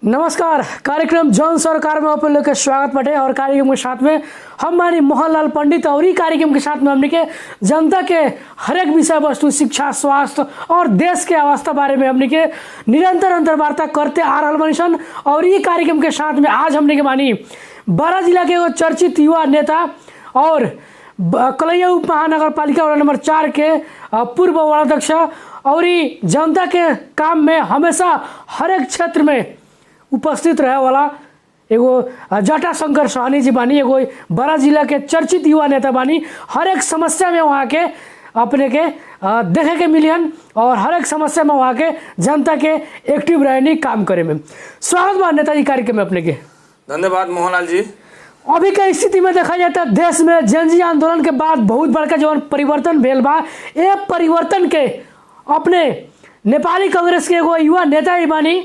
नमस्कार। कार्यक्रम जन सरकार में आप लोग के स्वागत बटे और कार्यक्रम के साथ में हम मानी मोहनलाल पंडित और ई कार्यक्रम के साथ में हमने के जनता के हर एक विषय वस्तु शिक्षा स्वास्थ्य और देश के अवस्था बारे में हमने के निरंतर अंतर्वार्ता करते आ रहा मनीषन। और ये कार्यक्रम के साथ में आज हमने के मानी बारा जिला के वो चर्चित युवा नेता और कलैया उप महानगर पालिका वार्ड नंबर 4 के पूर्व वार्डाध्यक्ष और जनता के काम में हमेशा हर एक क्षेत्र में उपस्थित रहे वाला एगो जटाशंकर सहनी जी बानी। एगो बड़ा जिला के चर्चित युवा नेता बानी। हर एक समस्या में वहाँ के अपने के देखे के मिलियन और हर एक समस्या में वहाँ के जनता के एक्टिव रहने काम करे में। स्वागत बा नेताजी कार्यक्रम में अपने के। धन्यवाद मोहनलाल जी। अभी के स्थिति में देखा जाता है देश में जनजी आंदोलन के बाद बहुत बड़का जवन परिवर्तन भेल बा। ये परिवर्तन के अपने नेपाली कांग्रेस के एगो युवा नेता ही बानी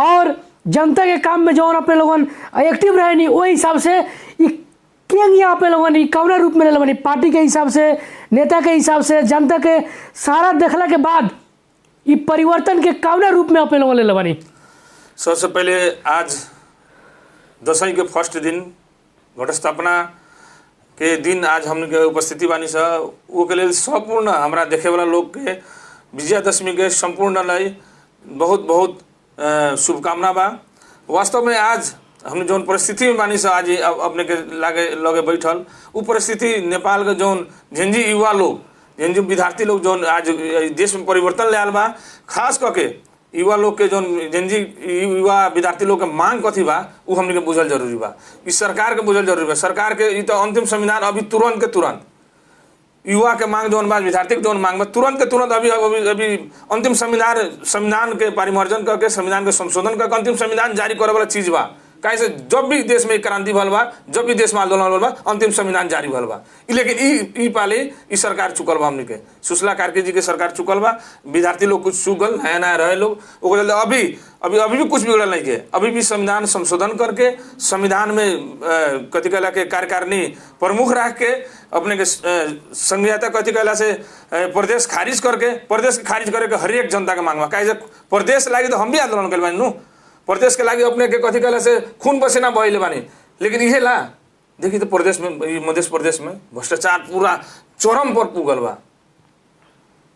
और जनता के काम में जौन अपने लोगन एक्टिव रहे नी वही हिसाब से यहाँ पे लोगन कौन रूप में ले पार्टी के हिसाब से नेता के हिसाब से जनता के सारा देखला के बाद ये परिवर्तन के कौन रूप में अपने लोगन ले बनी। सबसे पहले आज दशई के फर्स्ट दिन घट स्थापना के दिन आज हमने उपस्थिति बानी सा वो के लिए संपूर्ण हमारा देखे वाला लोग के विजयादशमी के संपूर्ण लाई बहुत बहुत शुभकामना बा। वास्तव में आज हमने जौन परिस्थिति में बानी सा आज अपने के लगे बैठल वो परिस्थिति नेपाल के जौन झेंझी युवा लोग झेंझी विद्यार्थी लोग जौन आज देश में परिवर्तन ले आल बा। खास करके युवा लोग के जौन झेंझी युवा विद्यार्थी लोग के मांग कथी बा वो हमने के बुझल जरूरी बा। इस सरकार के बुझल जरूरी बा। सरकार के तो अंतिम संविधान अभी तुरंत के तुरंत युवा के मांग जौन बा विद्यार्थी के जौन मांग बा तुरंत के तुरंत अभी अंतिम संविधान के परिमार्जन करके संविधान के संशोधन करके अंतिम संविधान जारी करे वाला चीज बा। काहे से जब भी देश में क्रांति भल बा जब भी देश में आंदोलन भल बा अंतिम संविधान जारी भल बा। लेकिन ई पाले ई सरकार चुकल बा। हमने के सुशीला कार्की जी के सरकार चुकल बा। विद्यार्थी लोग कुछ चुकल नया नया रहे लोग अभी भी कुछ बिगड़ल नहीं के। अभी भी संविधान संशोधन करके संविधान में कथी कहला के कार्यकारिणी प्रमुख रख के अपने के संघीयता कथी कहला से प्रदेश खारिज करके प्रदेश खारिज करे के हर एक जनता के मांग बा। काहे से प्रदेश लागी तो हम भी आंदोलन कल बानी नु प्रदेश के लागी अपने के कथी कहला से खून पसीना बहले बानी। लेकिन इहे ला देखी तो प्रदेश में मध्य प्रदेश में भ्रष्टाचार पूरा चरम पर पुगल बा।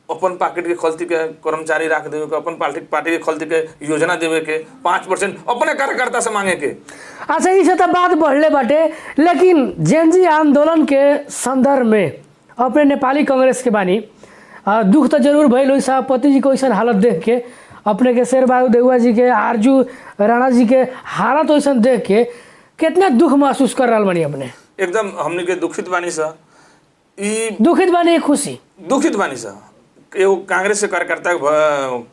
अपन पॉकेट के खलती के कर्मचारी रख देवे के अपन पार्टी के खलती के योजना देवे के 5% अपने कार्यकर्ता से मांगे के। अच्छा इसे तो बात बढ़ले बाटे लेकिन जेनजी आंदोलन के संदर्भ में अपने नेपाली कांग्रेस के बानी दुख तो जरूर भइल हो। सभापति जी को ऐसा हालत देख के अपने के शेरबहादुर देउवा जी के आरजू राणा जी के हालत वैसा देख के कितना दुख महसूस कर रहा बानी अपने। एकदम हमने के दुखित बानी सा। दुखित बानी खुशी दुखित बानी सा एगो कांग्रेस से कार्यकर्ता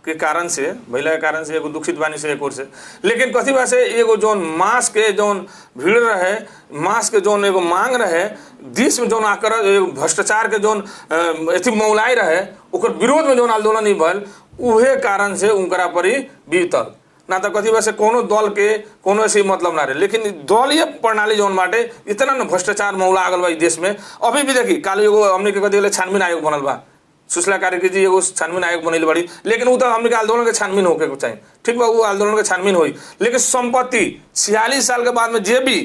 के कारण से महिला के कारण से एगो दुखित बानी से एक और से। लेकिन कथी बा से एगो जौन मास के जौन भीड़ रहे मास के जौन एगो मांग रहे देश में जौन आकर भ्रष्टाचार के जौन अथी मौलाई रहे ओकर विरोध में जौन आंदोलन ही भल उहे कारण से उनकरा पर ही बीतल ना तो कथी बा से कोनो दल के कोनो ऐसे मतलब ना रहे। लेकिन दलीय प्रणाली जौन बाटे इतना न भ्रष्टाचार मौला आगल बा देश में। अभी भी देखी काल एगो हमने के कथी छानबीन आयोग बनल बा। सुशीला कार्की जी एगो छानबीन आयोग बनल बड़ी लेकिन वो तो हमने के आंदोलन के छानबीन होके चाहिए ठीक बा वो आंदोलन के छानबीन हुई। लेकिन संपत्ति 46 साल के बाद में जे भी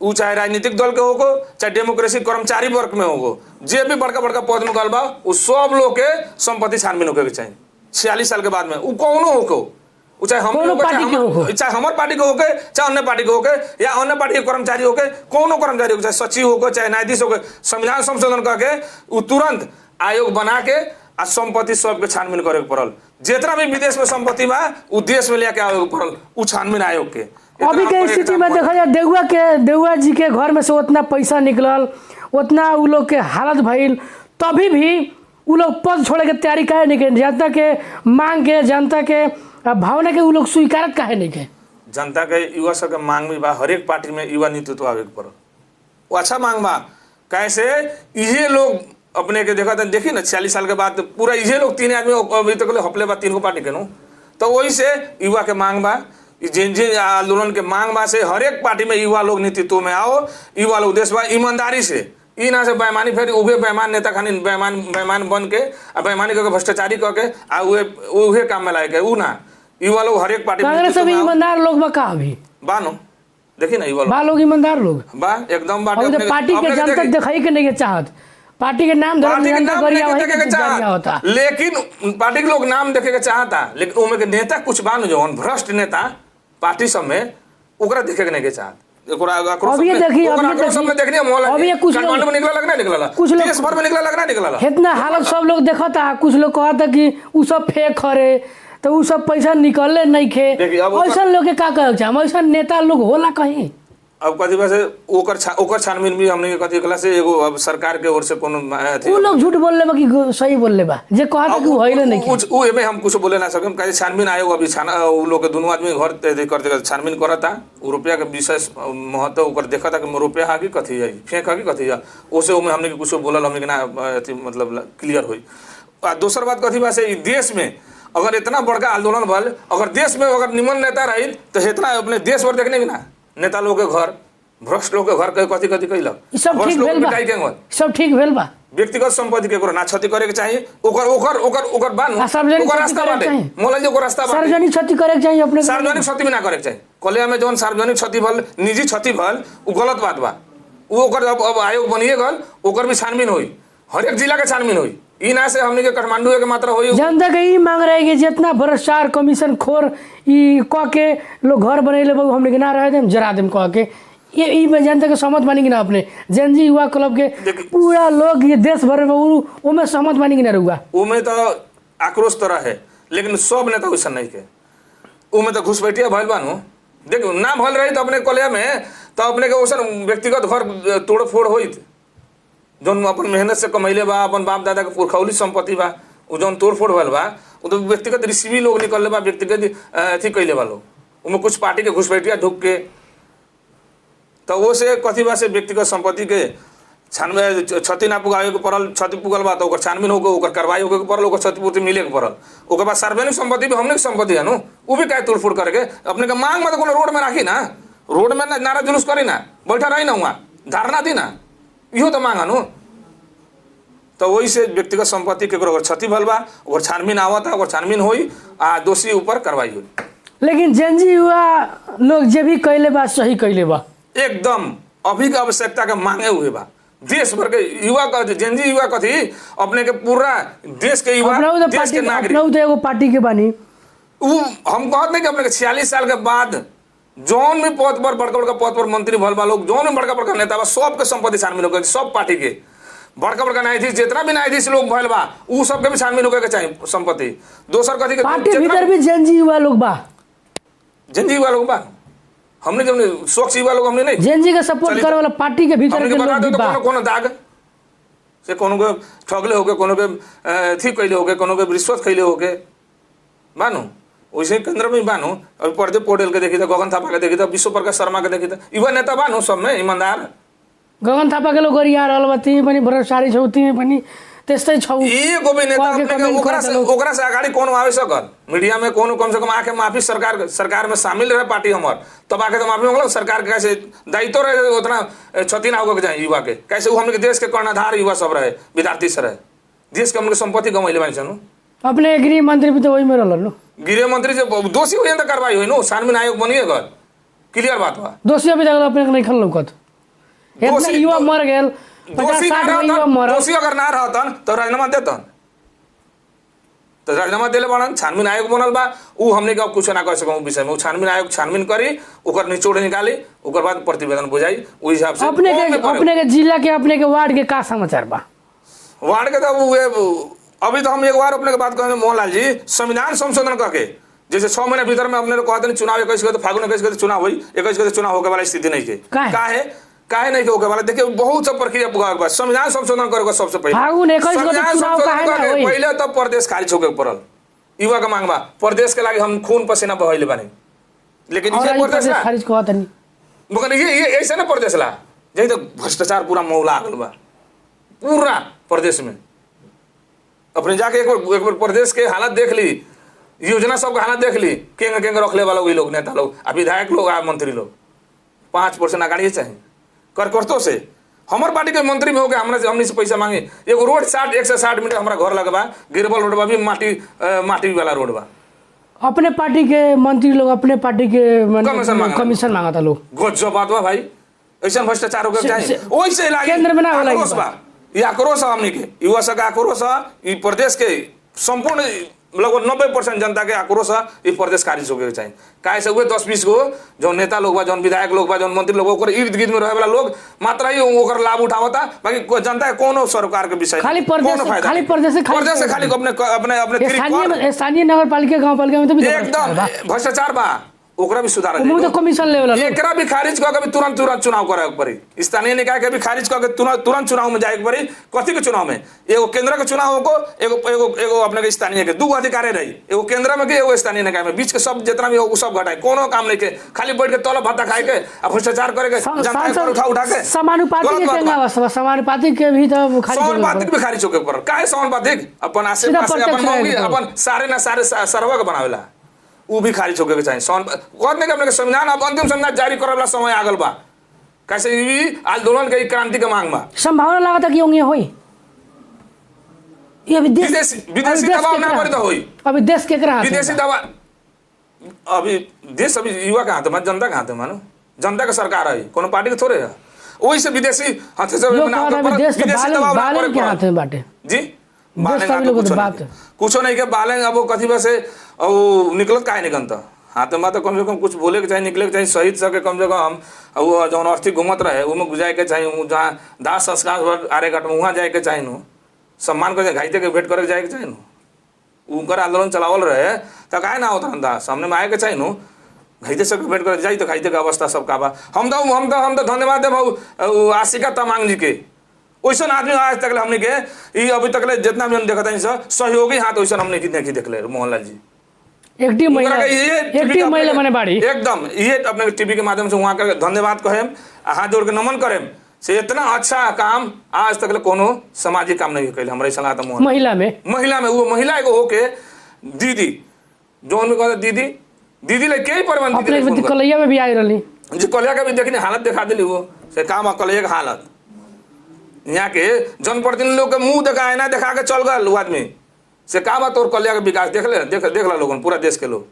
वो चाहे राजनीतिक दल के होगो चाहे डेमोक्रेसी कर्मचारी वर्ग में होगो जे भी बड़का बड़का पद में गल बा वो सब लोग के संपत्ति छानबीन होके चाहिए 46 साल के बाद में वो कौनो होको चाहे हम चाहे हमारे पार्टी के होके चाहे अन्य पार्टी के होके या अन्य पार्टी के कर्मचारी होके कोनो कर्मचारी हो चाहे सचिव होको चाहे न्यायाधीश होके संविधान संशोधन करके वो तुरंत आयोग बना के आ संपत्ति सबके छानबीन करे पड़ल। जितना भी विदेश में संपत्ति बा वो देश में लेके आवे पड़ल वो छानबीन आयोग के। अभी के स्थिति में देखा जाए देउवा जी के घर में से उतना पैसा निकलल उतना उ लोग के हालत भइल तभी भी उ लोग पद छोड़े के तैयारी काहे नहीं के। जनता के मांग के जनता के भावना के उ लोग स्वीकारत काहे नहीं के। जनता के युवा सब के मांग में बा हर एक पार्टी में युवा नेतृत्व आवे के पड़ल वो अच्छा मांग बा। कैसे इहे लोग अपने के देखा देखी ना 46 साल के बाद पूरा इहे लोग 3 आदमी अभी तक हपले बा 3 गो पार्टी के नु तो वही से युवा के मांग बा जिन आंदोलन के मांग बा से हर एक पार्टी में युवा लोग नेतृत्व में आओ युवा लोग देश बा ईमानदारी से ई ना से बेईमानी फिर उहे बेईमान नेता खानी बेईमान बन के बेईमानी करके भ्रष्टाचारी करके आ उहे काम में लाए के ऊ ना युवा लोग हर एक पार्टी में कांग्रेस में ईमानदार लोग बा का अभी बानो देखी ना युवा बा लोग ईमानदार लोग बा एकदम बाटे अब तो पार्टी के जनता दिखाई के नहीं के चाहत पार्टी के नाम धर्म पार्टी के जनता नाम गरिया देखे वही के के जरिया होता चाहता लेकिन पार्टी के लोग नाम देखे के चाहता लेकिन उनमें के नेता कुछ बानो जवन भ्रष्ट नेता पार्टी सब में ओकरा देखे के नहीं के चाहत अब ये देखिए अब ये कुछ काठमांडू में निकला लगना निकला कुछ लोग देश भर में निकला लगना निकला इतना हालत सब लोग देखता कुछ लोग कहता कि उ सब फेक हरे तो उ सब पैसा निकलले नहीं खे ऐसा लोग के का कहे हम ऐसा नेता लोग होला कहीं अब कथी वैसे ओकर छानबीन भी हमने कथी कला से एगो अब सरकार के ओर से कोनो उ लोग झूठ बोलले बा कि सही बोलले बा जे कहता कि होइले नहीं कुछ उ एमे हम कुछ बोले ना सकम काहे छानबीन आयोग अभी उ लोग के दोनों आदमी घर करते छानबीन करता उ रुपया के विशेष महत्व ओकर देखता कि रुपया हा कि कथी है फेंक हा कि कथी है ओसे ओमे हमने कुछ बोलल हमने ना मतलब क्लियर होई आ दोसर बात कथी बा से देश में अगर इतना बड़का आंदोलन भल अगर देश में अगर निमन नेता रही तो इतना अपने देश भर देखने ना नेता लोग के घर भ्रष्ट लोग के घर के कथी कथी कैलक सब ठीक भेल बा सब ठीक भेल बा व्यक्तिगत संपत्ति के ना क्षति करे के चाहिए ओकर ओकर ओकर ओकर बानु सार्वजनिक ओकर रास्ता बाटे मोलन जो रास्ता बाटे सार्वजनिक क्षति करे के चाहिए अपने सार्वजनिक क्षति भी ना करे के चाहिए कलिया में जौन सार्वजनिक क्षति भल निजी क्षति भल उ गलत बात बा उ ओकर अब आयोग बनिए गल ओकर भी छानबीन होई हर एक जिला के छानबीन होई ई ना से हमनी के काठमांडू के मात्र होई जनता के ई मांग रहे कि जितना भ्रष्टाचार कमीशन खोर ई क के लोग घर बनैले बा हमनी के ना रहे देम जरा देम कह के ये ई में जनता के सहमत मानी कि ना अपने जनजी युवा क्लब के पूरा लोग ये देश भर में ओमे सहमत मानी कि ना रहुआ ओमे तो आक्रोश तरह है लेकिन सब नेता वैसा नहीं के ओमे तो घुसपैठिया भइल बानु देखो ना भल रही तो अपने कलिया में तो अपने के ओसन व्यक्तिगत घर तोड़ फोड़ होइत जौन अपन मेहनत से कमैले बा अपन बाप दादा के पुरखौली संपत्ति बा उ जौन तोड़ फोड़ भइल बा उ तो व्यक्तिगत रिसीवी लोग निकलले बा व्यक्तिगत अथी कैले बा लोग उमे कुछ पार्टी के घुसपैठिया ढुक के तो वो से कथी बा से व्यक्तिगत संपत्ति के छानबे क्षति ना पुगावे के पड़ल क्षति पुगल बा तो ओकर छानबीन होके ओकर कार्रवाई होके पड़ल ओकर क्षतिपूर्ति मिले के पड़ल ओकर बाद सार्वजनिक संपत्ति भी हमने के संपत्ति है नु उ भी काहे तोड़फोड़ करके अपने के मांग में तो कोनो रोड में राखी ना रोड में नारा जुलूस करी ना बैठा रही ना वहाँ धारणा दी ना इहो तो मांगा नु तो वही से व्यक्तिगत संपत्ति के अगर क्षति भल बा ओकर छानबीन आवत है ओकर छानबीन होई आ दोषी ऊपर कार्रवाई होई लेकिन जनजी युवा लोग जे भी कैले बा सही कैले बा एकदम अभी के आवश्यकता के मांगे हुए बा देश भर के युवा का जनजी युवा कथी अपने के पूरा देश के युवा देश के नागरिक अपना तो एगो पार्टी के बानी उ हम कहत नहीं कि अपने के 46 साल के बाद जौन भी पद पर बड़का बड़का पद पर मंत्री भल बा लोग जौन भी बड़का बड़का नेता बा सबके संपत्ति छानबीन होके सब पार्टी के बड़का बड़का न्यायाधीश जितना भी न्यायाधीश लोग भल बा उ सबके भी छानबीन होके चाहिए संपत्ति दोसर कथी के पार्टी भीतर भी जनजी युवा लोग बा जनजी युवा लोग बा हमने जब स्वच्छ युवा लोग हमने नहीं जनजी के सपोर्ट करे वाला पार्टी के भीतर के लोग भी बा कोनो दाग से कोनो के ठगले होके कोनो के थी कैले होके कोनो के रिश्वत खैले होके मानो वैसे केंद्र में बानो अभी पर्दे पोर्टल के देखी था गगन थापा के देखी था विश्व प्रकाश शर्मा के देखी था युवा नेता बानो सब में ईमानदार गगन थापा के लोग गरिया रहल बा ती पनि भ्रष्टाचारी छौ ती पनि त्यस्तै छौ एगो भी नेता अपने के ओकरा से अगाडि कोनो आवे सकल मीडिया में कोनो कम से कम आके माफी सरकार में शामिल रहे पार्टी हमर तब आके तो माफी मांगल सरकार के कैसे दायित्व रहे उतना क्षति ना होके जाए युवा के कैसे हमने के देश के कर्णधार युवा सब रहे विद्यार्थी से रहे देश के हमने संपत्ति गंवैले बानी छनु अपने गृह मंत्री भी तो वही में रहल नु गृह मंत्री से दोषी हो त कार्रवाई होई नु छानबीन आयोग बनिए गल क्लियर बात बा दोषी अभी तक अपने नहीं खल लौकत इतना युवा मर गेल 50-60 युवा मर दोषी अगर ना रहतन तो राजीनामा देतन तो राजीनामा देले बाड़न छानबीन आयोग बनल बा उ हमने के कुछ ना कर सकम विषय में छानबीन आयोग छानबीन करी ओकर निचोड़ निकाली ओकर बाद प्रतिवेदन बुझाई ओइ हिसाब से अपने के जिला के अपने के वार्ड के का समाचार बा वार्ड के तो अभी तो हम एक बार अपने के बात करें मोहनलाल जी संविधान संशोधन करके जैसे 6 महीने भीतर में अपने कहते हैं चुनाव 21 गते फागुन 21 गते चुनाव हुई 21 गते चुनाव होके वाला स्थिति नहीं के काहे नहीं के होके वाला देखिए बहुत सब प्रक्रिया पुगार बा संविधान संशोधन करे सबसे पहले फागुन 21 गते चुनाव काहे ना होई पहले तो प्रदेश खारिज होके पड़ल युवा के मांग बा प्रदेश के लागी हम खून पसीना बहाइले बानी लेकिन ये प्रदेश खारिज कहत नहीं मगर ये ऐसे ना प्रदेश ला जही तो भ्रष्टाचार पूरा मौला आ गल बा पूरा प्रदेश में अपने जाके एक बार प्रदेश के हालत देख ली योजना सब का हालत देख ली केंग रखले वाला वही लोग नेता लोग आ विधायक लोग आ मंत्री लोग 5% आगाड़ी चाहिए करतो से हमार पार्टी के मंत्री में हो गया हमने से पैसा मांगे एगो रोड 160 मीटर हमारा घर लगवा गिरबल रोड बा भी माटी वाला रोड बा अपने पार्टी के मंत्री लोग अपने पार्टी के कमीशन मांगता लोग गजब बात बा भाई ऐसा भ्रष्टाचार होकर चाहिए ओइसे लागी केंद्र में ना होला आक्रोश बा ये आक्रोश है हमनी के युवा सब आक्रोश है ई प्रदेश के संपूर्ण लगभग 90% जनता के आक्रोश है ई प्रदेश खारिज होके चाहिए काहे से हुए 10-20 गो जो नेता लोग बा जो विधायक लोग बा जो मंत्री लोग ओकर इर्द गिर्द में रहे वाला लोग मात्र ही ओकर लाभ उठावता बाकी जनता कोनो सरकार के विषय खाली प्रदेश से खाली अपने स्थानीय नगर पालिका गांव पालिका में तो भी एकदम भ्रष्टाचार बा ओकरा भी सुधार तो कमीशन लेवल एकरा भी खारिज क के तुरंत चुनाव करे के पड़ी स्थानीय निकाय के भी खारिज क के तुरंत चुनाव में जाए के पड़ी कथी के चुनाव में एगो केंद्र के चुनाव को एगो अपने के स्थानीय के दू अधिकारी रही एगो केंद्र में के एगो स्थानीय निकाय में बीच के सब जितना भी हो सब घटाए कोनो काम नहीं के खाली बैठ के तलब भत्ता खाए के भ्रष्टाचार करे के जनता के उठा के समानुपातिक के भी तो समानुपातिक भी खारिज होके पड़ल काहे समानुपातिक अपन आसे पासे अपन मौगी अपन सारे ना सारे सर्वक बनावेला वो भी खारिज होके चाहिए कहते कि अपने संविधान अब अंतिम संविधान जारी करे वाला समय आगल बा कैसे ई आंदोलन के क्रांति के मांग बा संभावना लागत कि होंगे होई ये विदेशी दबाव ना पड़ी तो होई अभी देश के हाथ विदेशी दबाव अभी देश अभी युवा के हाथ में जनता के हाथ में मानो जनता के सरकार है कोनो पार्टी के थोड़े है वही से विदेशी हाथ से विदेशी दबाव ना पड़े के हाथ में बाटे जी कुछ नहीं के बालें अब कथी बसे और निकलत काहे निकलता हाथ में तो कम से कम कुछ बोले के चाहिए निकले के चाहिए शहीद सके कम से कम वो जौन अर्थी घूमत रहे उनमें जाए के चाहिए जहाँ दाह संस्कार आरे घाट में वहाँ जाए के चाहिए सम्मान कर घाइते के भेंट करे जाए के चाहिए उनकर आंदोलन चलावल रहे तो काहे ना होता दाह सामने में आए के चाहिए घाइते से भेंट करे जाए तो घाइते का अवस्था सब का बा हम तो धन्यवाद दे आशिका तमांग जी के वैसा आदमी आज तक हमने के अभी तक जितना भी हम देखा था सहयोगी हाथ वैसा हमने नहीं देखले मोहनलाल जी एक्टिव महिला माने बाड़ी एकदम ये अपने टीवी के माध्यम से वहाँ का धन्यवाद कहें हाथ जोड़ के नमन करें से इतना अच्छा काम आज तक कोनो सामाजिक काम नहीं कैले हमारे सलाह तो महिला में वो महिला एगो होके दीदी जो में कहता दीदी ले के प्रबंध कलैया में भी आई रही जी कलैया के भी देखनी हालत दिखा दिली वो से काम कलैया के हालत यहाँ के जनप्रतिनिधि लोग के मुंह दिखाए ना दिखा के चल गए आदमी से का बात और कल्याण के विकास देख ला लोगन पूरा देश के लोग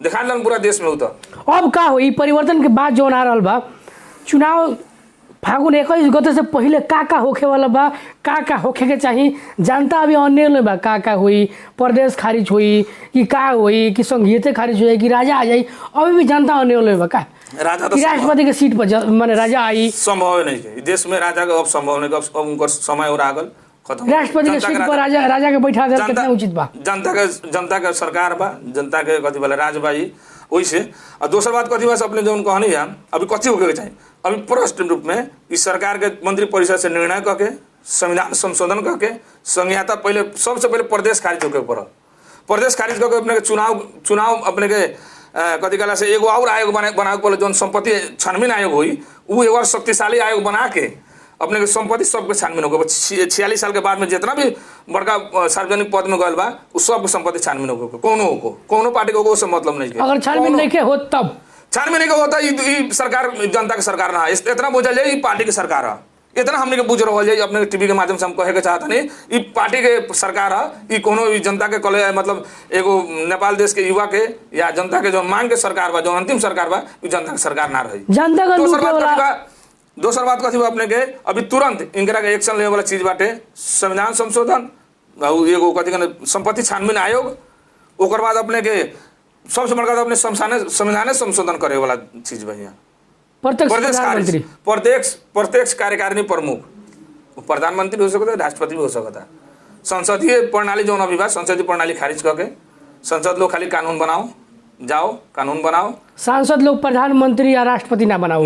दिखा लन पूरा देश में उतर अब का हो परिवर्तन के बाद जो आ रहा बा चुनाव फागुन 21 गते से पहले का होखे वाला बा का होखे के चाहिए जनता अभी अन्य बा का हुई प्रदेश खारिज हुई कि का हुई कि संघीयते खारिज हो जाए कि राजा आ जाए अभी भी जनता अन्य बा का राजा तो राष्ट्रपति के सीट पर माने राजा आई संभव नहीं है देश में राजा का अब संभव नहीं अब उनका समय और आगल खत्म राष्ट्रपति के सीट पर राजा के बैठा दे कितना उचित बा जनता के सरकार बा जनता के कथी बोले राज बाई वैसे और दूसरा बात कथी बा अपने जो कहनी है अभी कथी होके के चाहिए अभी प्रश्न रूप में इस सरकार के मंत्री परिषद से निर्णय करके संविधान संशोधन करके संहिता पहले सबसे पहले प्रदेश खारिज होके पड़ल प्रदेश खारिज करके अपने के चुनाव अपने के कथी कहला से एगो और आयोग बनावे पड़े जो संपत्ति छानबीन आयोग हुई वो एगो शक्तिशाली आयोग बना के अपने के संपत्ति सबके छानबीन होगा 46 साल के बाद में जितना भी बड़का सार्वजनिक पद में गल बा उस सब संपत्ति छानबीन होगा कोनो पार्टी को से मतलब नहीं अगर छानबीन नहीं के हो तब छानबीन नहीं होता ये सरकार जनता के सरकार ना इतना बुझल जाए पार्टी की सरकार है इतना हमने के बुझ रहा है अपने टीवी के माध्यम से हम कहे के चाहता नहीं ये पार्टी के सरकार है ये कोनो जनता के कले मतलब एगो नेपाल देश के युवा के या जनता के जो मांग के सरकार बा जो अंतिम सरकार बा ये जनता के सरकार ना रही जनता का दोसर बात कथी बा अपने के अभी तुरंत इनकरा के एक्शन लेवे वाला चीज बाटे संविधान संशोधन एगो कथी कहने संपत्ति छानबीन आयोग ओकर बाद अपने के सबसे बड़का अपने संविधान संशोधन करे वाला चीज बा यहाँ प्रत्यक्ष कार्यकारिणी प्रमुख प्रधानमंत्री हो सकता है राष्ट्रपति भी हो सकता है संसदीय प्रणाली जो अभी संसदीय प्रणाली खारिज करके संसद लोग खाली कानून बनाओ जाओ कानून बनाओ सांसद लोग प्रधानमंत्री या राष्ट्रपति ना बनाओ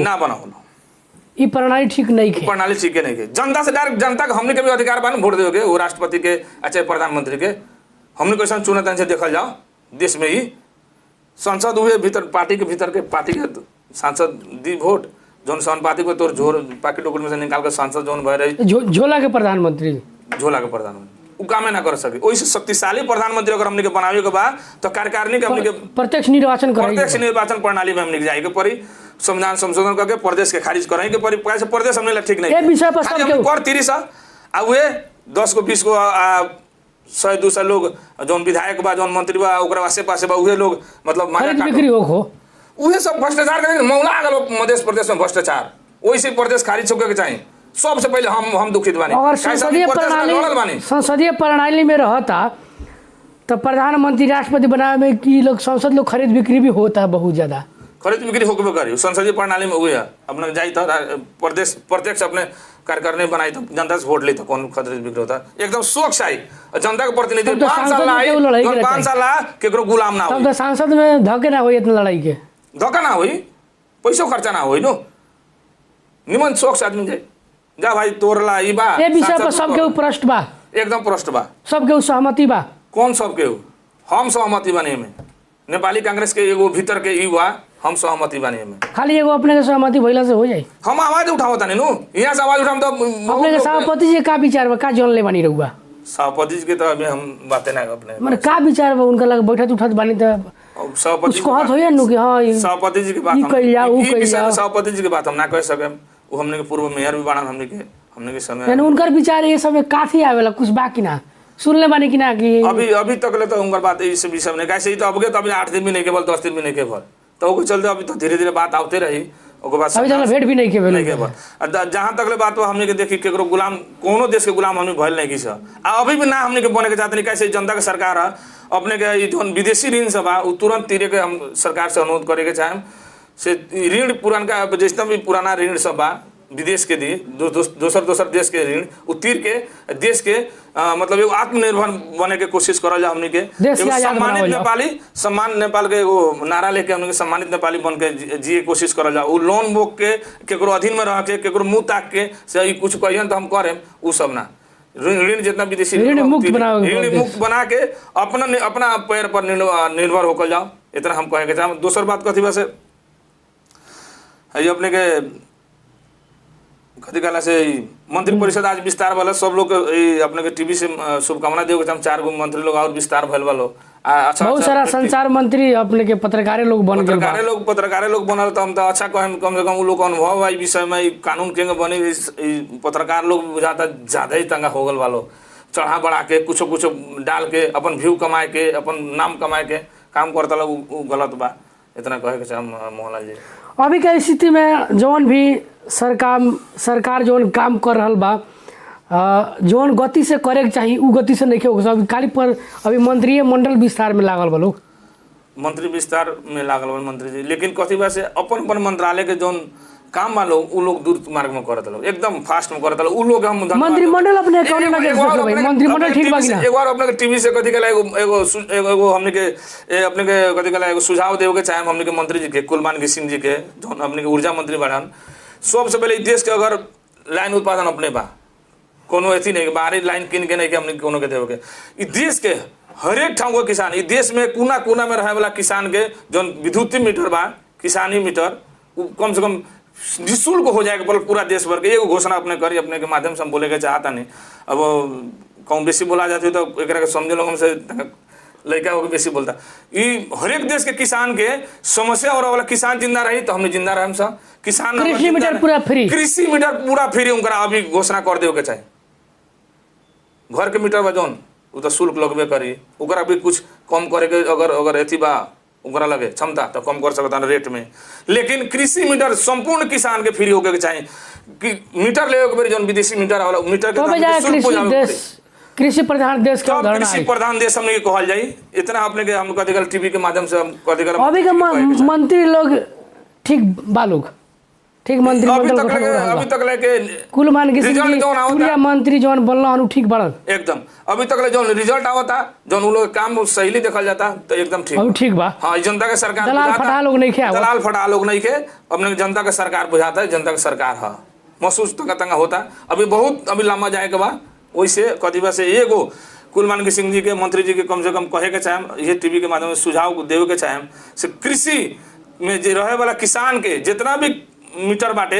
ये प्रणाली ठीक नहीं है प्रणाली ठीक नहीं है जनता से डायरेक्ट जनता का हमने के भी अधिकार बा वोट देगे वो राष्ट्रपति के अच्छा प्रधानमंत्री के हमने कैसा चुना से देखल जाओ देश में ही संसद हुए भीतर पार्टी के सांसद दी वोट जोन समानुपातिक को तोर पार्टी टोकन में से निकाल कर सांसद जोन भय रही झोला के प्रधानमंत्री वो काम ना कर सके वैसे शक्तिशाली प्रधानमंत्री अगर हमने के बनावे के बाद तो कार्यकारिणी के हमने के प्रत्यक्ष निर्वाचन प्रणाली में हमने जाए के पड़ी संविधान संशोधन करके प्रदेश के खारिज कराए के पड़ी प्रदेश हमने ठीक नहीं विषय पर कर 30 आ वे 10 को 20 को 100-200 लोग जौन विधायक बा जौन मंत्री बा ओकरा आसे पासे बा उहे लोग मतलब मांगा खरीद बिक्री हो उहे सब भ्रष्टाचार करेंगे। मौला आ गलो मध्य प्रदेश में भ्रष्टाचार, वैसे प्रदेश खारिज होके चाहिए। सबसे पहले हम दुखित बानी। अगर संसदीय प्रणाली में रहता तो प्रधानमंत्री राष्ट्रपति बनावे में कि लोग संसद लोग खरीद बिक्री भी होता है बहुत ज्यादा। खरीद बिक्री होके करी संसदीय प्रणाली में हुए अपने जाई तो प्रदेश प्रत्यक्ष अपने कार्यकारिणी बनाई तो जनता से वोट ली तो कौन खरीद बिक्री होता एकदम स्वच्छ आई जनता के प्रतिनिधि 5 साल आई 5 साल केकरो गुलाम ना हो। सांसद में धके ना होई इतना लड़ाई के धक्का ना होई पैसो खर्चा ना होई नो निमन स्वच्छ आदमी जाए जा भाई तोरला ई बा ये विषय पर सबके प्रश्न बा एकदम प्रश्न बा सबके सहमति बा कौन सबके हम सहमति बने में नेपाली कांग्रेस के एगो भीतर के ई बा हम सहमति बानी में खाली एगो अपने के सहमति भइला से हो जाई। हम आवाज उठावत नहीं नु यहाँ से आवाज उठाम तो अपने के सभापति जी का विचार बा का जन ले बानी रहुआ सभापति जी के तो अभी हम बातें ना अपने माने का विचार बा उनका लग बैठत उठत बानी तो सभापति उसको हाथ होया नु कि हां सभापति जी के बात हम सभापति जी के बात हम ना कह सके। वो हमने के पूर्व मेयर भी बाना हमने के समय यानी उनकर विचार ये सब काफी आवेला कुछ बाकी ना सुनले बानी कि ना कि अभी तक ले तो उनकर बात इस विषय में कैसे ही तो अब के तो अभी 8 दिन भी नहीं केवल 10 दिन भी नहीं केवल तो ओके चलते अभी तो धीरे-धीरे बात आते रही ओके बाद अभी तक भेंट भी नहीं केवल जहां तक ले बात हमने के देखी केकरो गुलाम कोनो देश के गुलाम हमने भइल नहीं किस अभी भी ना हमने के बने के चाहते नहीं कैसे जनता के सरकार है अपने के जोन विदेशी ऋण सब उ तुरंत तीरे के हम सरकार से अनुरोध करे के चाहेम से ऋण पुरानका जितना भी पुराना ऋण सब बा विदेश के दी दोसर देश के ऋण उतीर के देश के मतलब एगो आत्मनिर्भर बने के कोशिश करल जा हमनी के सम्मानित नेपाली सम्मान नेपाल के एगो नारा लेके हमनी के सम्मानित नेपाली बन के जिए कोशिश करल जा उ लोन बोक के केकरो अधीन में रह के केकरो मुंह ताक के से कुछ कहियन तो हम करेम उ सब ना ऋण जितना विदेशी ऋण मुक्त बना के अपना पैर पर निर्भर होकर जाओ इतना हम कहे के चाह। दोसर बात कथी बा से अपने के कथी कहला से मंत्री परिषद आज विस्तार वाला सब लोग अपने के टीवी से शुभकामना देव के 4 गो मंत्री लोग और विस्तार भइल वालो अच्छा बहुत सारा संचार मंत्री अपने के पत्रकारे लोग बन गए पत्रकारे लोग बनल तो हम तो अच्छा कम से कम उ लोग अनुभव है विषय में कानून के बने पत्रकार लोग बुझाता ज्यादा ही तंगा हो गल वालो चढ़ा बढ़ा के कुछ डाल के अपन व्यू कमाए के अपन नाम कमाए के काम करता लोग गलत बा इतना कहे के चाह मोहनलाल जी। अभी के स्थिति में जौन भी सरकार जौन काम कर रहा बा जौन गति से करे के चाहिए उ गति से नहीं हो अभी खाली पर अभी मंत्रिय मंडल विस्तार में लागल बा लोग मंत्री विस्तार में लागल बा मंत्री जी लेकिन कथी बा से अपन मंत्रालय के जौन काम बा लोग उ लोग दूर मार्ग में करत लोग एकदम फास्ट में करत लोग उ लोग हम मंत्रिमंडल अपने कौन लगे भाई मंत्रिमंडल ठीक बा कि ना एक बार अपने के टीवी से कथी कहला एगो हमने के अपने के कथी कहला एगो सुझाव देवे के चाहे हमने के मंत्री जी के कुलमान सिंह जी के जौन अपने के ऊर्जा मंत्री बाड़न सबसे पहले देश के अगर लाइन उत्पादन अपने बा कोनो अथी नहीं बाहरी लाइन किन के नहीं के हमने कोनो के देवे के देश के हर एक ठाव किसान इस देश में कोना कोना में रहे वाला किसान के जौन विद्युतीय मीटर बा किसानी मीटर कम से कम निःशुल्क हो जाएगा पूरा देश भर के एगो घोषणा अपने करी अपने के माध्यम से हम बोले के चाहता नहीं। अब कम बेसी बोला जाती तो एक समझे लोग हमसे लड़का होकर बेसी बोलता हर एक देश के किसान के समस्या और वाला किसान जिंदा रही तो हमने जिंदा रहे सब किसान कृषि मीटर पूरा फ्री उनका अभी घोषणा कर दे के चाहे घर के मीटर बा जौन उ तो शुल्क लगबे करी ओकरा भी कुछ कम करे के अगर अथी बा ओकरा लगे क्षमता तो कम कर सकता रेट में लेकिन कृषि मीटर संपूर्ण किसान के फ्री होके चाहिए कि मीटर ले के जौन विदेशी मीटर वाला मीटर के कृषि प्रधान देश के कृषि प्रधान देश हमने कहल जाई इतना अपने के हम कथी टीवी के माध्यम से हम कथी अभी के मंत्री लोग ठीक बालूक ठीक मंत्री अभी तक लेके कुल मान के पूरा मंत्री जौन बनला हनु ठीक बढ़ल एकदम अभी तक ले जौन रिजल्ट आवता जौन उ लोग काम सही देखल जाता तो एकदम ठीक अब ठीक बा। हां जनता के सरकार दलाल फटा लोग नहीं खे दलाल फटा लोग नहीं खे अपने जनता के सरकार बुझाता है जनता के सरकार है महसूस तंगा होता अभी बहुत अभी लंबा जाए के बा वैसे कथी बा से एगो कुलमान सिंह जी के मंत्री जी के कम से कम कहे के चाहे ये टीवी के माध्यम से सुझाव देवे के चाहे से कृषि में जो रहे वाला किसान के जितना भी मीटर बाटे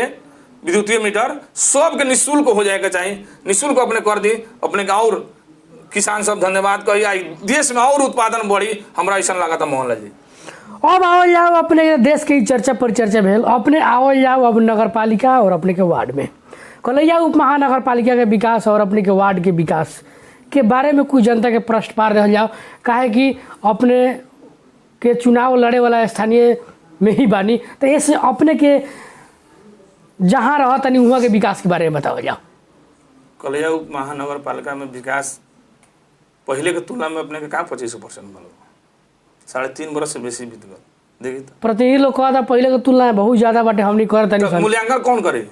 विद्युतीय मीटर सब के निःशुल्क हो जाएगा चाहिए निःशुल्क अपने कर दी अपने के और किसान सब धन्यवाद कही देश में और उत्पादन बढ़ी हमरा ऐसा लगा था मोहनलाल जी। अब आओ जाओ अपने देश की चर्चा परिचर्चा भेल अपने आओ जाओ अब नगर पालिका और अपने के वार्ड में कलैया उप महानगर पालिका के विकास और अपने के वार्ड के विकास के बारे में कुछ जनता के प्रश्न पार रह जाओ, काहे कि अपने के चुनाव लड़े वाला स्थानीय में ही बानी, तो ऐसे अपने के जहाँ रह तनी वहाँ के विकास के बारे में बताओ जाओ। कलिया उप महानगर पालिका में विकास पहले के तुलना में अपने के कहाँ 25% भलो, 3.5 बरस से बेसी बीत गल। देखी तो प्रतिनिधि लोग कहता पहले के तुलना में बहुत ज्यादा बाटे हमनी कर तनी तो मूल्यांकन कौन करे?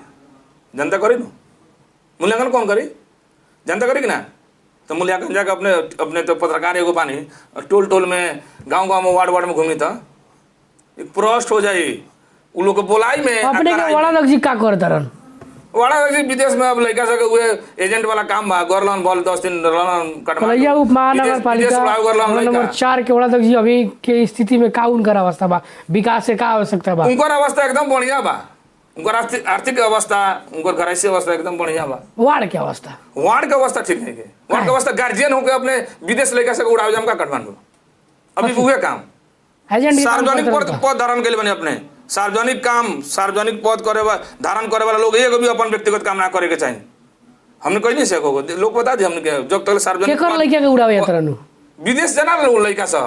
जनता करी ना। मूल्यांकन कौन करी? जनता करी कि ना? तो मूल्यांकन जाकर अपने तो पत्रकार एगो पानी टोल टोल में गांव गांव में वार्ड वार्ड में घूमी था, एक प्रश्न हो जाए उ लोग के बोलाई में अपने के बड़ा लग जी का करता रहन वाड़ा विदेश में अब लड़का सब हुए एजेंट वाला काम बा गरलन बॉल 10 दिन रलन कलैया उप महानगर पालिका नंबर 4 के बड़ा जी अभी के स्थिति में का उनकर अवस्था बा, विकास से का आवश्यकता बा? उनकर अवस्था एकदम बढ़िया बा, उनकर आर्थिक अवस्था, उनकर घरैसी अवस्था एकदम बढ़िया बा। वार्ड के अवस्था, वार्ड के अवस्था ठीक नहीं के, वार्ड के अवस्था गार्जियन होके अपने विदेश लड़का से उड़ावे जाम का कटवान को अभी हुए काम एजेंट सार्वजनिक पद धारण के बने अपने सार्वजनिक काम सार्वजनिक पद करे धारण करे वाला लोग एगो भी अपन व्यक्तिगत काम ना करे के चाहिए। हमने कही नहीं सको लोग बता दी हमने जब तक सार्वजनिक केकर लड़का के उड़ावे जात रहनु विदेश जाना लड़का सा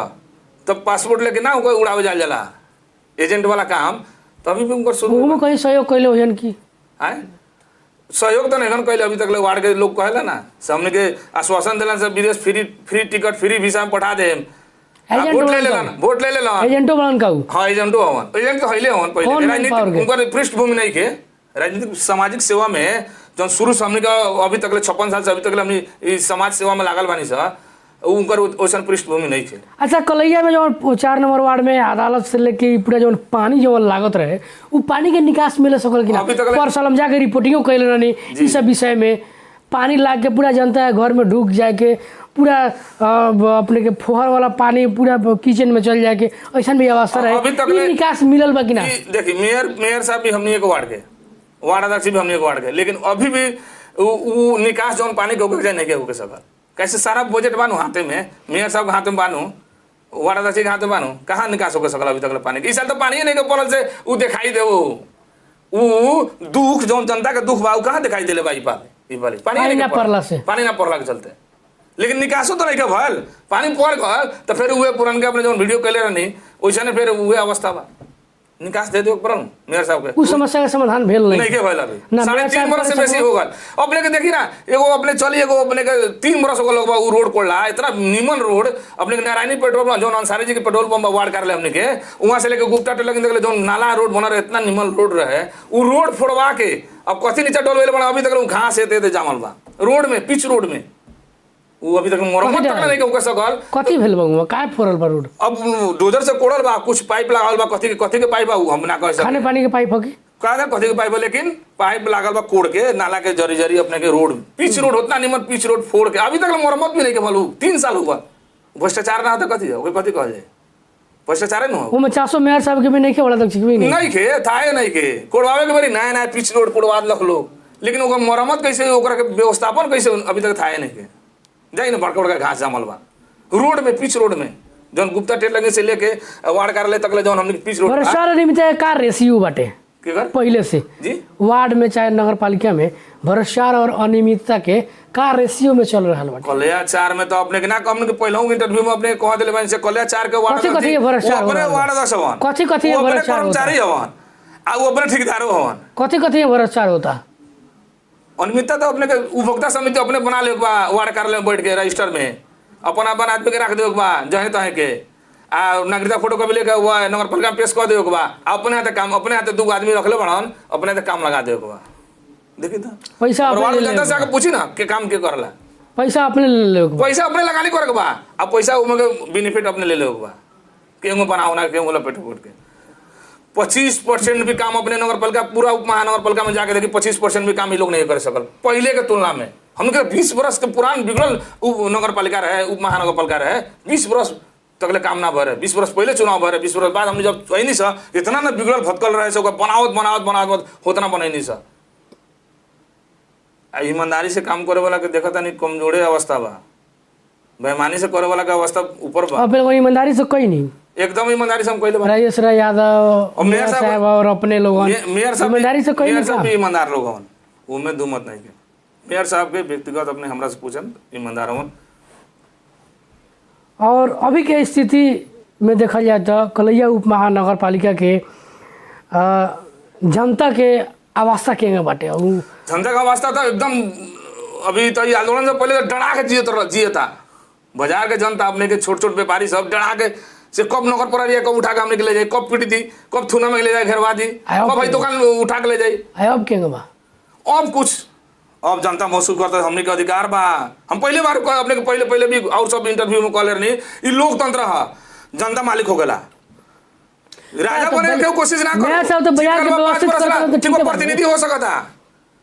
तब पासपोर्ट लेके ना कोई उड़ावे जाल जाला एजेंट वाला काम तभी भी उनकर शुरू में कहीं सहयोग कैले होयन की है सहयोग तो नहीं कैले अभी तक वार्ड के लोग कहला ना हमने के आश्वासन दिला से विदेश फ्री टिकट फ्री वीसा में पठा दे वोट ले लेला एजेंटो बनन का हाँ एजेंटो हवन एजेंट तो हइले हवन पहले राजनीतिक उनकर पृष्ठभूमि नहीं के राजनीतिक सामाजिक सेवा में जो शुरू से हमने का अभी तक 56 साल से अभी तक हमने समाज सेवा में लागल बानी सा उनकर वैसन पृष्ठभूमि नहीं थे। अच्छा कलैया में जो 4 नंबर वार्ड में अदालत से लेके पूरा जो पानी जो लागत रहे वो पानी के निकास मिले सकल कि ना? पर साल हम जाके रिपोर्टिंगो कैले रहनी इस सब विषय में पानी लाग के पूरा जनता घर में ढुक जाए के पूरा अपने के फोहर वाला पानी पूरा किचन में चल जाए के ऐसा भी अवस्था रहे निकास मिलल बा कि ना? देखिए मेयर साहब भी हमने एक वार्ड अध्यक्ष भी हमने एक वार्ड के लेकिन अभी भी वो निकास जो पानी के होके नहीं के सकल कैसे सारा बजट बानू हाथे में मेयर साहब के हाथ में बानू वार्ड अध्यक्ष के हाथ में बानू कहाँ निकास होकर सकल अभी तक पानी के इस साल तो पानी नहीं के पड़ल से वो दिखाई दे वो दुख जो जनता के दुख बा कहाँ दिखाई दिले बा पानी ना पड़ला के चलते लेकिन निकासो तो नहीं के भल पानी पड़ गल तो फिर उहे पुरान के अपने जो वीडियो कैले रहनी वैसे फिर उहे अवस्था बा निकास दे दो परन मेयर साहब के उस समस्या का समाधान भेल नहीं के भल अभी 3.5 बरस से बेसी हो गल अपने के देखी ना एगो अपने चली एगो अपने के 3 बरस हो गल उ रोड कोला इतना निमन रोड अपने के नारायणी पेट्रोल पंप जो अंसारी जी के पेट्रोल पंप वार्ड कार्यालय हमने के वहां से लेके गुप्ता टेलर के जो नाला रोड बना रहे इतना निमन रोड रहे उ रोड फोड़वा के अब कथी नीचे डोलवेले बना अभी तक घास हेते जामल बा रोड में पिच रोड में वो अभी तक मरम्मत तक नहीं होकर सकल कथी भेल बा काय फोड़ल बा रोड अब डोजर से कोड़ल बा कुछ पाइप लगावल बा कथी के पाइप बा हम ना कह सकते खाने पानी के पाइप होगी का कथी के पाइप बा लेकिन पाइप लागल बा कोड़ के नाला के जरी जरी अपने के रोड पिच रोड उतना निमन पिच रोड फोड़ के अभी तक मरम्मत भी नहीं के भलू 3 साल हुआ भ्रष्टाचार ना होता कथी है कथी कहल जाए भ्रष्टाचार न हो वो 400 मेयर साहब के भी नहीं के वाला तक भी नहीं के थाए नहीं के कोड़वावे के बारी नया नया पिच रोड कोड़वा लख लो लेकिन ओकर मरम्मत कैसे ओकरा के व्यवस्थापन कैसे अभी तक थाए नहीं के जाई ना बड़का बड़का घास जामल बा रोड में पिच रोड में जौन गुप्ता टेल लगे से लेके वार्ड कार्यालय तक ले जौन हमने पिच रोड भ्रष्टाचार निमित्त का रेशियो बाटे पहले से जी वार्ड में चाहे नगर पालिका में भ्रष्टाचार और अनियमितता के का रेशियो में चल रहा बाटे कलिया 4 में तो अपने के ना हमने के पहले इंटरव्यू में अपने कह देले बानी से कलिया 4 के वार्ड कथी भ्रष्टाचार अपने वार्ड अध्यक्ष हवन कथी भ्रष्टाचार कर्मचारी हवन आ वो अपने ठेकेदार हवन कथी भ्रष्टाचार होता अनियमितता तो अपने के उपभोक्ता समिति अपने बना ले वार्ड कार्यालय में बैठ के रजिस्टर में अपन आदमी के रख दे जहे तहे के आ नागरिकता फोटो कॉपी लेके हुआ नगर पालिका में पेश कर दे अपने हाथे काम अपने हाथे 2 आदमी रख ले बढ़न अपने हाथे काम लगा दे देखी तो पैसा जनता से आके पूछी ना के काम के करला पैसा अपने ले ले पैसा अपने लगानी करे बा अब पैसा उमे के बेनिफिट अपने ले ले बा केंगो बनाओ ना केंगो लपेट पोट के 25% भी काम अपने नगर पालिका पूरा उप महानगर पालिका में जाके देखिए 25% भी काम ये लोग नहीं कर सकल पहले के तुलना में हमके 20 वर्ष के पुरान बिगड़ल नगर पालिका रहे उप महानगर पालिका रहे 20 वर्ष तकले काम ना भरे 20 वर्ष पहले चुनाव भरे 20 वर्ष बाद हमने जब नहीं सा इतना ना बिगड़ल भटकल रहे से बनावत होतना बनैनी सा ईमानदारी से काम करे वाला के देखा था नहीं कमजोरे अवस्था बा बेईमानी से करे वाला का अवस्था ऊपर बा अब ईमानदारी से कोई नहीं एकदम ईमानदारी से हम कहले राजेश राय यादव मेयर साहब और अपने लोग मेयर साहब ईमानदारी से कोई मेयर साहब भी ईमानदार लोग हवन वो में दो मत नहीं के मेयर साहब के व्यक्तिगत अपने हमरा से पूछन ईमानदार हवन और अभी के स्थिति में देखल जाए तो कलैया उप महानगर पालिका के जनता के अवस्था के बाटे उ जनता का अवस्था तो एकदम अभी तो ये आंदोलन से पहले तो डरा के जिए था बाजार के जनता अपने के छोट छोट व्यापारी सब डरा के से कब नगर पर कब उठा के हमने के ले जाए, कब पीट दी, कब थूना में ले जाए घेरवा दी, कब भाई दुकान उठा के ले जाए। अब के बा अब कुछ अब जनता महसूस करता है हमने के अधिकार बा। हम पहले बार अपने के पहले भी और सब इंटरव्यू में कॉलर नहीं ये लोकतंत्र है, जनता मालिक हो गला। राजा बने के कोशिश ना करो, सब तो बाजार के व्यवस्थित करके ठीक प्रतिनिधि हो सकता,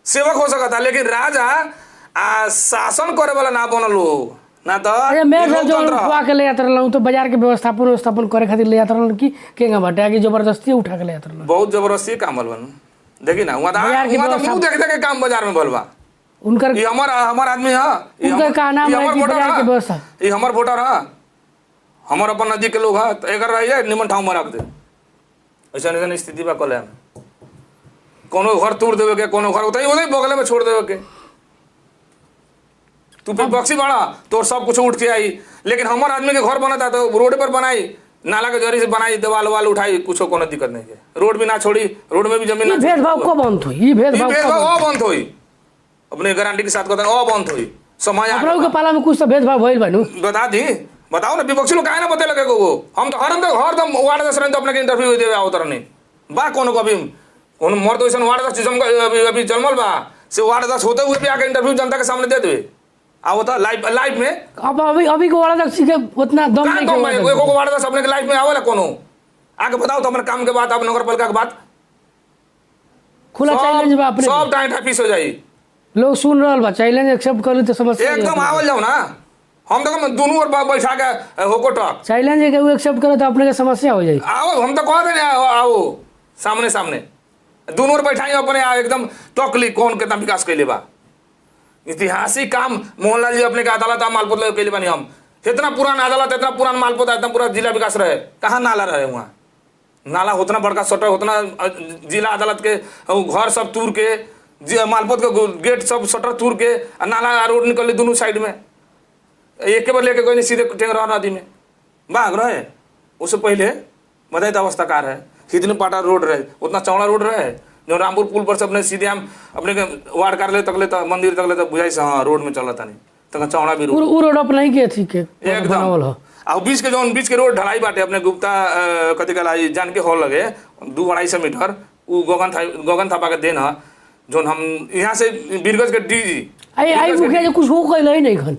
सेवक हो सकता, लेकिन राजा शासन करे वाला ना बनल हो ना। तो मैं जो उठवा के ले जाता रहूं तो बाजार के व्यवस्थापन करे खातिर ले जाता रहूं कि केंगा बाटे कि जबरदस्ती उठा के ले जाता रहूं। बहुत जबरदस्ती काम बन देखी ना वहां तो मुंह देख के काम बाजार में बलवा उनकर ये हमार आदमी है, उनका का नाम है कि बाजार के व्यवस्था ये हमार वोटर है, हमार अपन नदी के लोग है, तो एकर रहिए निमन ठाव में रख दे। ऐसा ऐसा स्थिति बा कल कोनो घर तोड़ देवे के, कोनो घर उतई बगल में छोड़ देवे के। तू विपक्षी बड़ा तो सब कुछ उठ के आई, लेकिन हमार आदमी के घर बनता तो रोड पर बनाई, नाला के जरी से बनाई, देवाल वाल उठाई, कुछ कोनो दिक्कत नहीं है। रोड भी ना छोड़ी, रोड में भी जमीन ना भेदभाव को बंद हुई, ये भेदभाव बंद हुई, अपने गारंटी के साथ कहते हैं बंद हुई। समय आप के पाला में कुछ तो भेदभाव भइल बानू बता दी, बताओ ना विपक्षी लोग काहे ना बते लगे को। हम तो हरदम वार्ड दस तो अपने के इंटरव्यू देवे आओ तरह नहीं बा कोनो कभी कोनो मर तो ऐसा वार्ड दस अभी जन्मल बा से वार्ड दस होते हुए भी आके इंटरव्यू जनता के सामने दे देवे आओ तो लाइव में। अब अभी को वार्ड दस के उतना दम नहीं है को वार्ड दस अपने के लाइफ में आवेला कोनो आके बताओ तो अपने काम के बात, आप नगर पालिका के बात खुला चैलेंज बा, अपने सब टाइम ऑफिस हो जाई, लोग सुन रहल बा, चैलेंज एक्सेप्ट कर ली तो समस्या एकदम आवल जाओ ना। हम तो दोनों ओर बैठा के होको टॉक चैलेंज के एक्सेप्ट करे तो अपने के समस्या हो जाई। आओ हम तो कह देने आओ सामने सामने दोनों ओर बैठाई अपने एकदम टॉकली कौन कितना विकास कैले बा। ऐतिहासिक काम मोहनलाल जी अपने के अदालत मालपोत कैले बानी हम, इतना पुराना अदालत, इतना पुराना मालपोत, इतना पूरा जिला विकास रहे, कहाँ नाला रहे वहाँ नाला उतना बड़का सटर, उतना जिला अदालत के घर सब तूर के, मालपोत के गेट सब सटर तूर के, नाला रोड निकल दोनों साइड में, एक बार लेके गए सीधे टेंगरा नदी में बाघ रहे। उससे पहले बताइए तो अवस्था कार है, हिदनी पाटा रोड रहे, उतना चौड़ा रोड रहे जो रामपुर पुल पर से अपने सीधे हम अपने वार्ड कार्यालय तकले तो मंदिर तकले तो बुझाई से हाँ रोड में चलता नहीं तो चौड़ा भी रोड अपना ही के थी के एकदम। और बीच के जो बीच के रोड ढलाई बाटे अपने गुप्ता कथी कला जान के हॉल लगे 200-250 मीटर वो गगन थापा के देन है जो हम यहाँ से बीरगंज के डीजी आई मुखिया कुछ हो कैल ही नहीं खन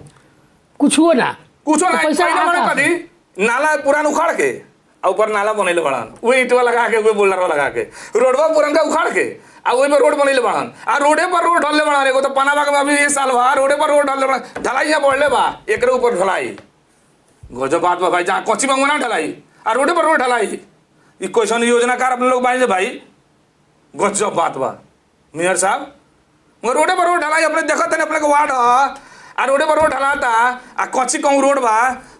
कुछ हो ना कथी नाला पुरान उखाड़ के ऊपर नाला बनैले बड़ान वही ईटवा लगा के बोल्डरवा लगा के रोडवा पुरनका उखाड़ के वही पर रोड बनैले बड़ान रोडे पर रोड ढलले बड़ान। एगो तो पनावा में अभी 1 साल बा रोडे पर रोड ढलले बड़ान, ढलाई यहाँ बढ़ले बा एकरे ऊपर ढलाई गजब बात बा भाई। जहाँ कच्ची में ना ढलाई रोडे पर रोड ढलाई, ये क्वेश्चन योजनाकार अपने लोग बाई भाई गजब बात बा मेयर साहब। मगर रोडे पर रोड ढलाई अपने देखत है अपने वार्ड रोडे पर रोड ढलाता कच्ची कहूँ रोड बा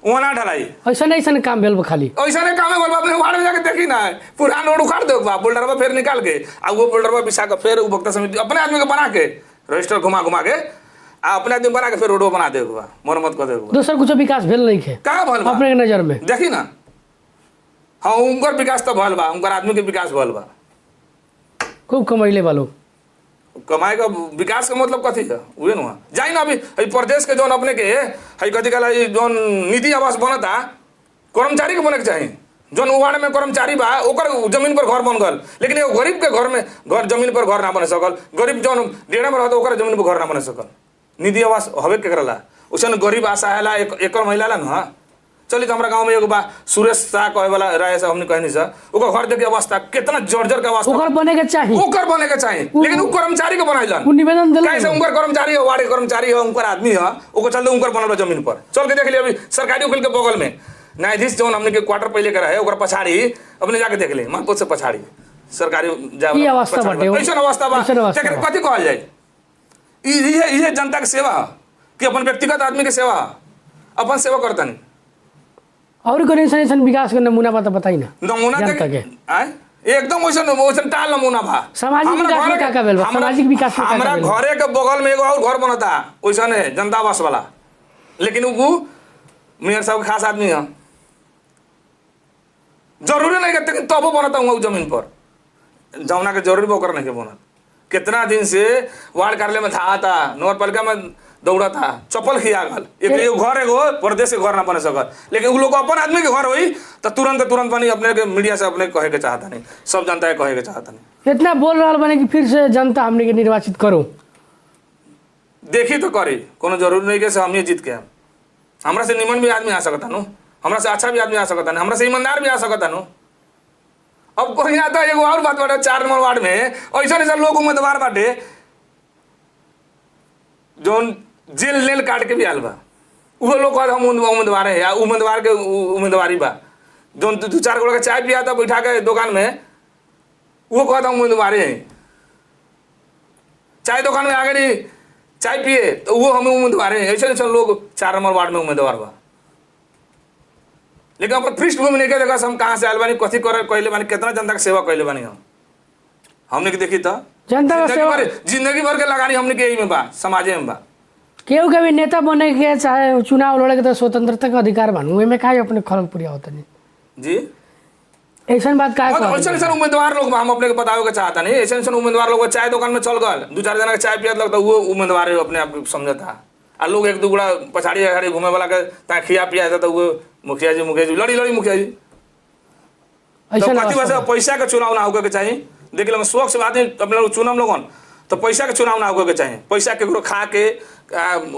वहाँ ना ढलाई। ऐसा काम भेल खाली ऐसा नहीं काम है अपने वार्ड में जाके देखी ना पुराना रोड उखाड़ दो बा बोल्डरवा फिर निकाल के वो बोल्डरवा बिछा के फिर उपभोक्ता समिति अपने आदमी को बना के रजिस्टर घुमा के अपने आदमी बना के फिर रोडवा बना दे मरम्मत कर दे। दोसर कुछ विकास भेल नहीं है कहाँ भल अपने नजर में देखी ना। हाँ उनकर विकास तो भल बा, उनकर आदमी के विकास भल बा, खूब कमैले वालों कमाए का विकास का मतलब कथी है उहे ना जाई ना। अभी प्रदेश के जौन अपने के है कथी कहला जौन निधि आवास बनता कर्मचारी के बने के चाहिए, जौन वार्ड में कर्मचारी बा ओकर जमीन पर घर बन गल, लेकिन एगो गरीब के घर में घर जमीन पर घर ना बने सकल, गरीब जौन डेढ़ में रहता ओकर जमीन पर घर ना बने सकल। निधि आवास हवे के करला उसन गरीब आशा है एक महिला ला ना। चलिए तो हमारा गांव में एगो बा सुरेश शाह कहे वाला रहे से हमने कहनी सर ओकर घर देखे अवस्था कितना जर्जर के अवस्था ओकर बने के चाहिए लेकिन वो कर्मचारी को बनाइलन निवेदन दिला कैसे उनकर कर्मचारी है वार्ड कर्मचारी है उनकर आदमी है ओकर चलते उनकर बनल जमीन पर चल के देख लिया। अभी सरकारी वकील के बगल में न्यायाधीश जो हमने के क्वार्टर पहले का रहे ओकर पछाड़ी अपने जाके देख ले मानपुर से पछाड़ी सरकारी ऐसा अवस्था बा कथी कहल जाए। ये जनता के सेवा कि अपन व्यक्तिगत आदमी के सेवा अपन सेवा करता नहीं और ऐसा विकास का नमूना बता बताई ना नमूना एकदम वैसा टाल नमूना बा। सामाजिक विकास का बेल सामाजिक विकास हमरा घरे के बगल में एगो और घर बनता वैसा है जनता आवास वाला, लेकिन वो मेयर साहब खास आदमी है, जरूरी नहीं कहते तब तो बनता हूँ जमीन पर जमुना के जरूरी बोकर नहीं के बनत। कितना दिन से वार्ड कार्यालय में था नगर पालिका में दौड़ा था, चप्पल खिया गल। एक घर एगो प्रदेश के घर ना बने सकल, लेकिन उ लोग अपन आदमी के घर हुई तो तुरंत बनी। अपने के मीडिया से अपने कहे के चाहता नहीं, सब जनता के कहे के चाहता नहीं। इतना बोल रहा बने कि फिर से जनता हमने के निर्वाचित करो, देखी तो करी, कोनो जरूरी नहीं कि हमने जीत के हम। हमरा से निमन भी आदमी आ सकता नु, हमरा से अच्छा भी आदमी आ सकता, हमरा से ईमानदार भी आ सकता नु। अब कोई आता एगो और बात बाटे, 4 नंबर वार्ड में ऐसा ऐसा लोग उम्मीदवार बाटे जो जेल लेल काट के भी आल बा। वो लोग कहते हम उम्मीदवार है, उम्मीदवार के उम्मीदवारी बा। जो 2-4 गोड़ा के चाय पिया था बैठा के दुकान में, वो कहता हम उम्मीदवार है। चाय दुकान में आगे नहीं चाय पिए तो वो हमें उम्मीदवार है। ऐसे ऐसे लोग 4 नंबर वार्ड में उम्मीदवार बा। लेकिन अपन पृष्ठभूमि नहीं देखा हम कहाँ से आयल बानी, कथी कर कहले बानी, कितना जनता के सेवा कहले बानी हमने के देखी तो जनता का सेवा जिंदगी भर के लगानी हमने के यही में बा, समाजे में बा। केहू के भी नेता बने के चाहे चुनाव लड़े के तो स्वतंत्रता का अधिकार बानू, में काहे अपने खलल पूरा होता नहीं जी। ऐसा बात काहे ऐसा उम्मीदवार लोग हम अपने के बतावे के चाहता नहीं। ऐसा उम्मीदवार लोग चाय दुकान में चल गए, 2-4 जना के चाय पियत लगता, वो उम्मीदवार है अपने आप को समझता। आ लोग 1-2 गुड़ा पछाड़ी अगाड़ी घूमे वाला के ता खिया पिया था तो वो मुखिया जी लड़ी मुखिया जी। तो कथी वैसे पैसा के चुनाव ना होके के चाहिए। देख लो स्वच्छ बात अपने लोग चुनाव लोगन तो पैसा के चुनाव ना होके के चाहिए। पैसा केकरो खा के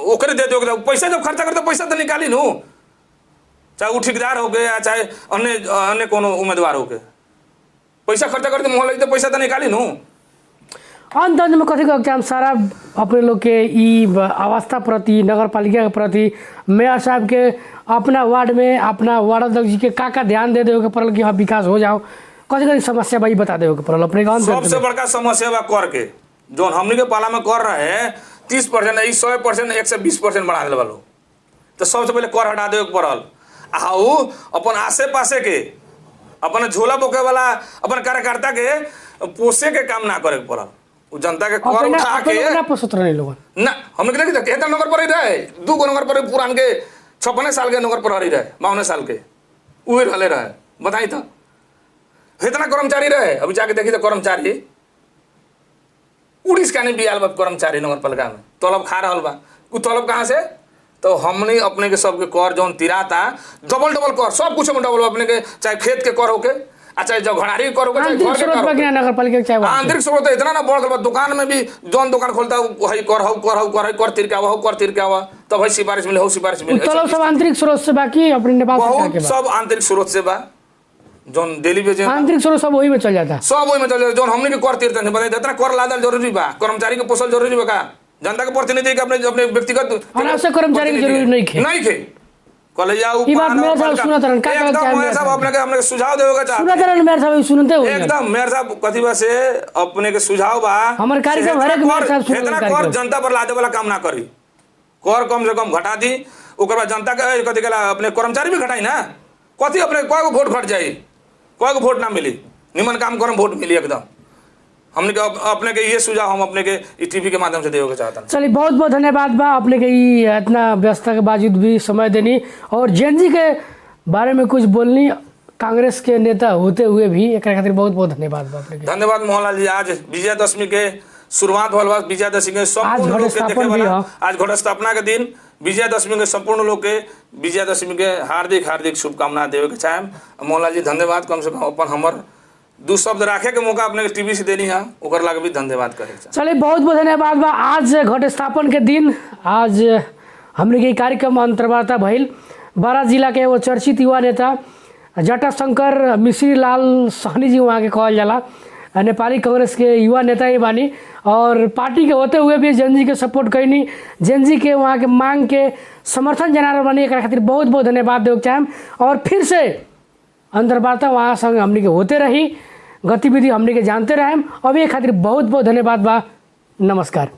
ओकरे दे दो, पैसा जब खर्चा करते पैसा तो निकाली नू, चाहे वो ठेकेदार हो गए या चाहे अन्य कोनो उम्मीदवार हो गए, पैसा खर्चा करते मोहल्ला तो पैसा तो निकाली नू। अंत में कथी कह के हम सारा अपने लोग के ई अवस्था प्रति, नगर पालिका के प्रति, मेयर साहब के अपना वार्ड में अपना वार्ड अध्यक्ष जी के का ध्यान दे के पड़ल कि हाँ विकास हो जाओ, कथी समस्या भाई बता दे के पड़ल अपने गाँव। सबसे बड़का समस्या बा कर के जो हमने के पाला में कर रहे हैं 30%, 100%, 120% बढ़ा दिल लोग। तो सबसे पहले कर हटा दे के पड़ल। आओ अपन आसे पासे के अपन झोला बोके वाला अपन कार्यकर्ता के पोसे के काम ना करे के पड़ल। जनता के कर उठा के ना पोसत रहे लोग ना। हमने के देखी केतना नगर पर ही रहे, 2 गो नगर पर पुरान के 56 साल के नगर प्रहरी रहे, 52 साल के उहे रहले रहे। बताई तो इतना कर्मचारी रहे। अभी जाके देखी तो कर्मचारी 19 का नहीं बियाल बा कर्मचारी नगर पालिका में तलब खा रहा बा। उ तलब कहाँ से? तो हमने अपने के सबके कर जौन तिराता डबल कर, सब कुछ में डबल अपने के, चाहे खेत के कर होके, अच्छा जब घड़ारी कर होके, चाहे घर के कर, नगर पालिका चाहे आंतरिक स्रोत इतना ना बढ़ गया। दुकान में भी जौन दुकान खोलता वही कर तिर के आवा तब वही सिफारिश मिले, हो सिफारिश मिले। तलब सब आंतरिक स्रोत से बाकी अपने नेपाल सरकार के सब आंतरिक स्रोत से बा। जौन डेली बेचे आंतरिक स्रोत सब वही में चल जाता, सब वही में चल जाता। जौन हमने के कर तिरते नहीं बताई जितना कर लादल जरूरी बा, कर्मचारी के पोसल जरूरी बा का? जनता के प्रतिनिधि के अपने व्यक्तिगत अनावश्यक कर्मचारी की जरूरी नहीं खे कल जाऊ ई बात मेयर साहब सुनत रहन का मेयर साहब अपने के हमने सुझाव देवे का सुनत रहन। मेयर साहब सुनते हो एकदम मेयर साहब कथिबा से अपने के सुझाव बा। हमर कार्यक्रम हर एक मेयर साहब सुन इतना कर जनता पर लादे वाला काम ना करी, कर कम से कम घटा दी। ओकर बाद जनता के कथि केला अपने कर्मचारी भी घटाई ना। कथि अपने कोई को वोट घट जाई, कोई को वोट ना मिली, निमन काम करम वोट मिली एकदम। हमने के अपने के ये सुझाव हम अपने के टीवी के माध्यम से देवे के चाहता हूं। चलिए बहुत बहुत धन्यवाद बा अपने के इतना व्यस्तता के बावजूद भी समय देनी और जेएनजी के बारे में कुछ बोलनी, कांग्रेस के नेता होते हुए भी एक खातिर बहुत बहुत धन्यवाद बा अपने के। धन्यवाद मोहनलाल जी। आज विजयादशमी के शुरुआत होल बा, विजयादशमी के संपूर्ण लोग के देखे वाला आज घट स्थापना के दिन, विजयादशमी के संपूर्ण लोग के विजयादशमी के हार्दिक हार्दिक शुभकामना देवे के चाहेम। मोहनलाल जी धन्यवाद, कम से कम अपन हमर 2 शब्द राखे के मौका अपने के टीवी से देनी है, ओकर लागे भी धन्यवाद करे। चलिए बहुत बहुत धन्यवाद बा। आज घट स्थापन के दिन आज हमने के कार्यक्रम अंतर्वार्ता भइल। बारा जिला के वो चर्चित युवा नेता जटाशंकर मिश्री लाल सहनी जी वहाँ के कहल जाला, नेपाली कांग्रेस के युवा नेता ही बानी और पार्टी के होते हुए भी जेएनजी के सपोर्ट कैनी, जेएनजी के वहाँ के मांग के समर्थन जना रहा बानी। एक खातिर बहुत बहुत धन्यवाद देवे चाहेम और फिर से अंतर्वार्ता वहाँ संग हमने के होते रही, गतिविधि हमने के जानते रहें। अब एक खातिर बहुत बहुत धन्यवाद बा। नमस्कार।